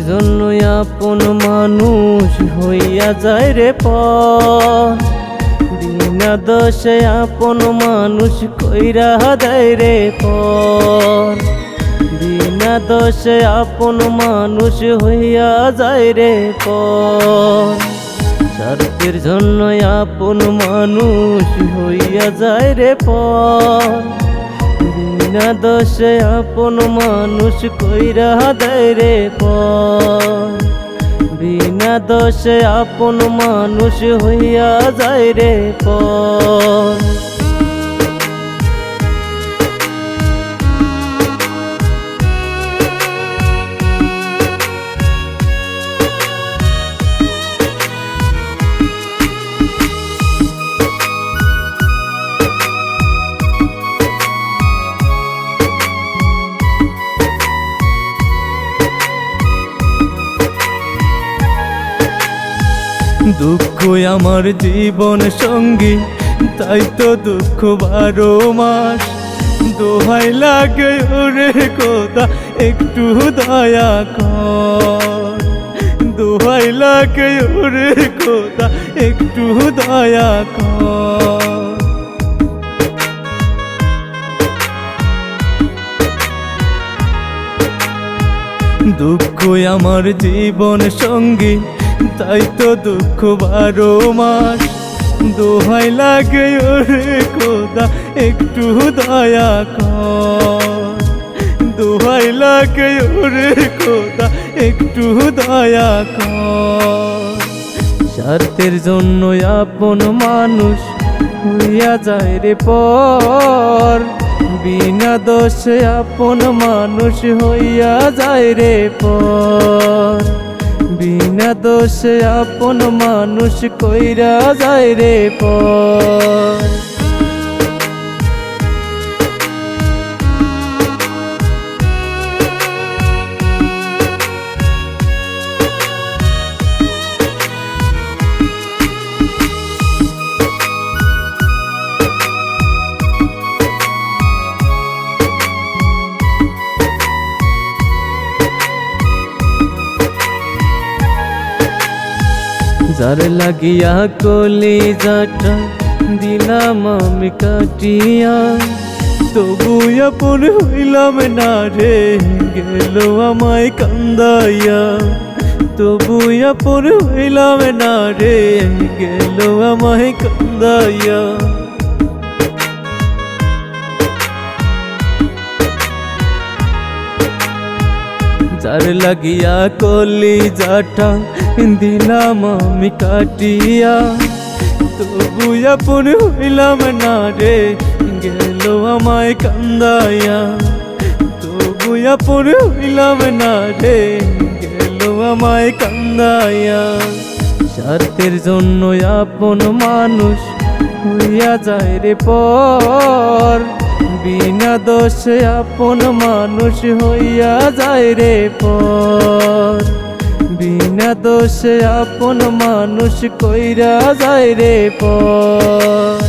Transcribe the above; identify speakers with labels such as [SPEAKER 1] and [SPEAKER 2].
[SPEAKER 1] জন্য আপন মানুষ হইয়া যায় রে পর, বিনা দোষে আপন মানুষ কইরা দেয় রে পর, বিনা দোষে আপন মানুষ হইয়া যায় রে পর। স্বার্থের জন্য আপন মানুষ হইয়া যায় রে পর, বিনা দোষে আপন মানুষ কইরা দেয় রে পর, বিনা দোষে আপন মানুষ হইয়া যায় রে পর। দুঃখ আমার জীবন সঙ্গী, তাই তো দুঃখ 12 মাস। দোহাই লাগে ওরে খোদা একটু দয়া কর, দোহাই লাগে ওরে খোদা একটু দয়া কর। দুঃখ আমার জীবন সঙ্গী, তাই তো দুঃখ 12 মাস। দোহাই লাগে ওরে খোদা একটু দয়া কর, দোহাই লাগে ওরে খোদা একটু দয়া কর। স্বার্থের জন্য আপন মানুষ হইয়া যায় রে পর, বিনা দোষে আপন মানুষ হইয়া যায় রে পর, বিনা দোষে আপন মানুষ কইরা যায় রে পর। যার লাগিয়া কলিজাটা দিলাম আমি কাটিয়া, তবু আপন হইলাম না রে গেল আমায় কান্দাইয়া, তবু আপন হইলাম না রে গেল আমায় কান্দাইয়া। যার লাগিয়া কলিজাটা দিলাম আমি কাটিয়া, তবু আপন হইলাম না রে গেল আমায় কান্দাইয়া, তবু আপন হইলাম না রে গেল আমায় কান্দাইয়া। স্বার্থের জন্য আপন মানুষ হইয়া যায় রে পর, বিনা দোষে আপন মানুষ হইয়া যায় রে পর, বিনা দোষে আপন মানুষ কইরা যায় রে পর।